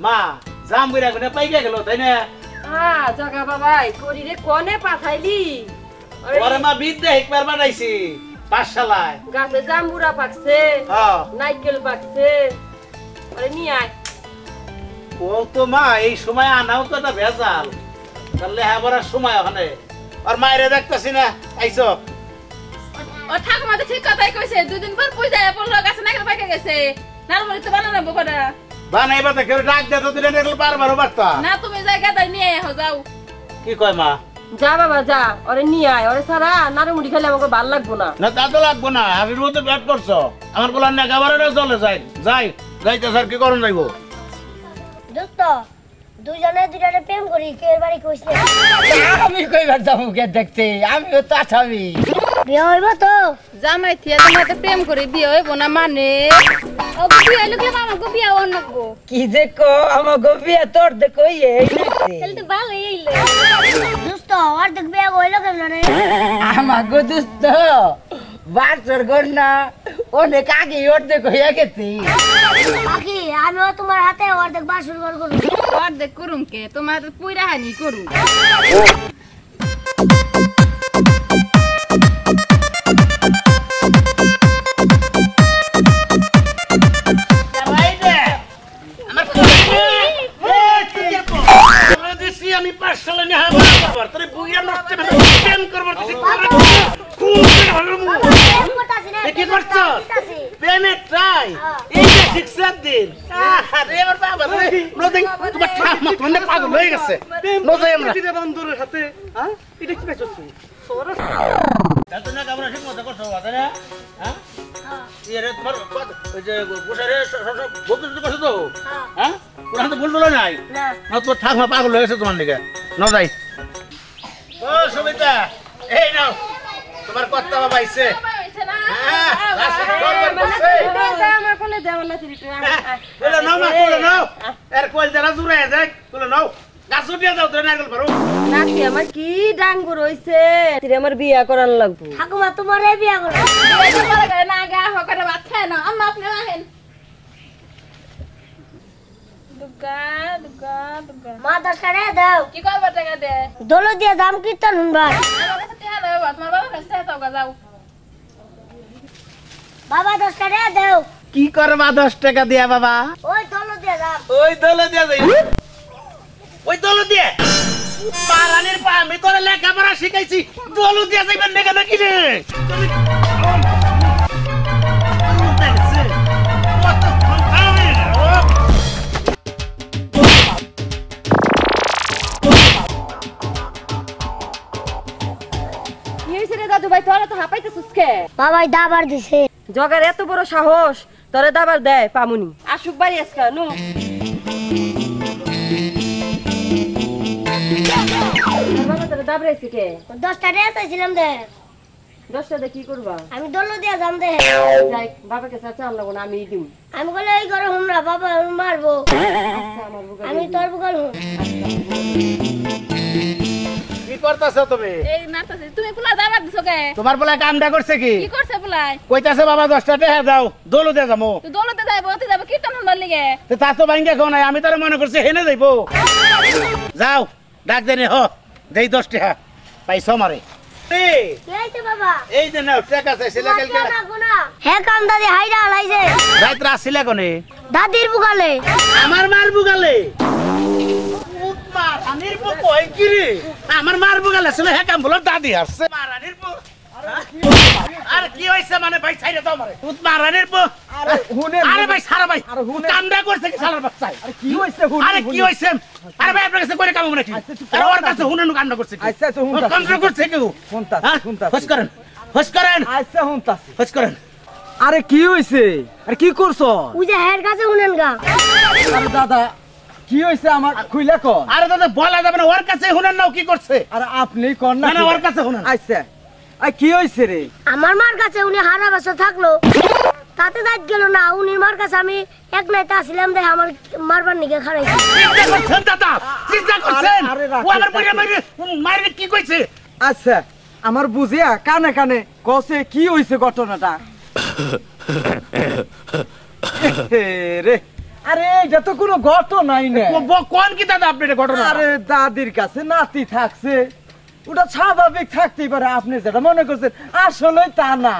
মা জাম বইরা কোনে পাইকে গেল তাই না জগা বাবাই করি রে কোনে পাঠাইলি ওরে মা বিদ্যা একবার বানাইছি পাঠশালায় গাছে জাম্বুরা পাকছে নাইকেল পাকছে আরে নিয়ে আয় ও তো মা এই সময় আনাও তো একটা ভেজাল তাহলে হ্যাঁ বড়ার সময় ওখানে আর মায়েরে দেখতেছি না আইসো ও ঠাকুমা তো ঠিক কথাই কইছে দুদিন পর পূজায় পড়লো গাছে নাইকেল পাকে গেছে নারমনি তো বানানো বকরা বানাইবা তো কেউ ডাক দে তো দিলে নেকল বারবার বারতা না তুমি জায়গা দাই নিয়ে আয় যাও কি কয় মা যা বাবা যা ওরে নিয়ে আয় ওরে সারা নারমুড়ি খেলে আমাকে ভালো লাগবো না না তা তো লাগবো না হাবির মতো ব্যাট করছো আমার কোলার না গাবারে চলে যাই যাইতে স্যার কি করুন যাইবো দোস্ত দুজনে দুজনে প্রেম করি কে বাড়ি কইছে আমি কইবার যাবো কে দেখতে আমিও তো আঠাবি বিয়ে হইব তো জামাই থিয়া তোমাতে প্রেম করে বিয়ে হইব না মানে ও বিয়ে হইলো কি মামা গো বিয়ে অন্যগো কি যে কো আমার গবিয়া তোর দেখো এই তাহলে তো ভালোই হইলো দোস্ত আর দেখ বিয়ে হইলো কেন রে আমার গো দোস্ত বাসর গন্না অনেক আগে ওর দেখো হইয়া গেছি আকি আমিও তোমার হাতে অর্ধেক বাসুর ঘর করব অর্ধেক করুম কে তোমার তো পুইরা হানি করুম আমি পাঠশালা নিয়ে হাবার তোরে বুইয়া নষ্ট প্রেম করব খুব ভালো মু কি করছ প্রেমে ট্রাই এই যে শিক্ষা দিন আরে আমার বাবা রে নদে তোমার ঠাম্মা তোনে পাগল হয়ে গেছে নদে আমরা দিদা বন্ধুর সাথে হ্যাঁ এটা কি পেছছ সরস তাতো না আমরা ঠিক মতো করছো না হ্যাঁ এরে তোমার ওই যে গোসারে সব বলতে করছো তো হ্যাঁ পুরান তো বললো নাই না তোমার ঠাম্মা পাগল হয়ে গেছে তোমার দিকে না যাই ও সবিতা এই নাও তোমার কর্তা বাবা আইছে আমার কোলে দেওয়া না তুই কোলে নাও না কোলে নাও এর কোল যারা জুড়ে যায় কোলে নাও গাছ উঠিয়ে দাও তো নারকেল পারো নাকি আমার কি ডাঙ্গুর হইছে তুই আমার বিয়া করার লাগবো ঠাকুমা তোমারে বিয়ে করব না গা হকারে ভাত খায় না আম্মা আপনি রাখেন দুগা দুগা দুগা মা 10 টাকা দাও কি করবা টাকা দে দোলো দিয়া দাম কীর্তন শুনবা আমার কাছে টাকা দাও তোমার বাবার কাছে টাকা যাও বাবা 10 টাকা দাও কি করবা 10 টাকা দিয়া বাবা ওই দোলো দিয়া দাম ওই দলে দিয়া যাই ওই দলে দিয়ে পারানির পা আমি তোরে লেখাপড়া শিখাইছি দলে দিয়া যাইবেন না কেন কি রে তুমি দাদু ভাই তোরা তো হাঁপাইতেছিস কে বাবাই দাবার দিছে জগার এত বড় সাহস তোরে দাবার দেয় পামুনি আসুক বাড়ি আজকে নু বাবা তোরে দাবড়াইছে কে 10 টাকা চাইছিলাম দে 10 টাকা কি করবা আমি দোলো দিয়া দাম দে যাই বাবাকে চাচা আনলাম না আমি দিম আমি বলে এই করে হুমরা বাবা মারবো আচ্ছা আমার বুকা আমি তোর বুকাল হুম কি করতাছো তুমি এই নাতাছে তুমি পোলা দাবার দিছো কে তোমার বলে কামটা করছে কি করছে পোলাই কইতাছে বাবা 10 টাকা দাও দলে দিয়ে যাবো তুই দৌলতে যাইবো তুই যাবো কীর্তন শুনবার লিগে তা তো ভাঙ্গে খাও নাই আমি তারে মনে করছি হেনে যাইবো যাও ডাক দেনে হ দেই 10 টাকা পাইছো মারে এই এইতে বাবা এই যে নাও টাকা চাইছে লাগেল কে হে কাম দাদি হাইরা লাইছে রাত রাসিলা কোনে দাদির বুকালে আমার মার বুগালে মা আনির পো কই কি রে আমার মার বুগালে ছিল হে কাম বল দাদি আসছে মারানির পো আরে কি হইছে মানে ভাই ছাইরে দাও মারে তুত মারানির পো আরে হুনে আরে ভাই সারা ভাই কামডা করছে কি সালার বাচ্চা আরে কি হইছে হুনে আরে কি হইছে আরে ভাই আপনার কাছে কই কাম মনে কি আরে ওর কাছে হুনে কামডা করছে কি আচ্ছা আচ্ছা হুনতা কামডা করছে কি হুনতা হুনতা ফস করেন আচ্ছা হুনতা ফস করেন আরে কি হইছে আরে কি করছো ওই যে হের কাছে হুনেন গা আরে দাদা কি হইছে আমার খুইলা কর আরে দাদা বলা যাবে না ওর কাছে হুনেন নাও কি করছে আরে আপনি কর না না ওর কাছে হুনেন আচ্ছা আই কি হইছে রে আমার মার কাছে উনি হারা বছর থাকলো তাতে যাই গেল না উনি মার কাছে আমি এক নাইতে আসলাম দে আমার মারবার নিকে খারাইছি চিন্তা করছেন দাদা চিন্তা করছেন ও আমার বইরে মাইরে কি কইছে আচ্ছা আমার বুঝিয়া কানে কানে কসে কি হইছে ঘটনাটা রে আরে এটা তো কোনো ঘটনাই না। কোন কি দাদা আপনি এটা ঘটনা? আরে দাদির কাছে নাতি থাকছে, ওটা স্বাভাবিক থাকতেই পারে, আপনি যেটা মনে করছেন আসলে তা না।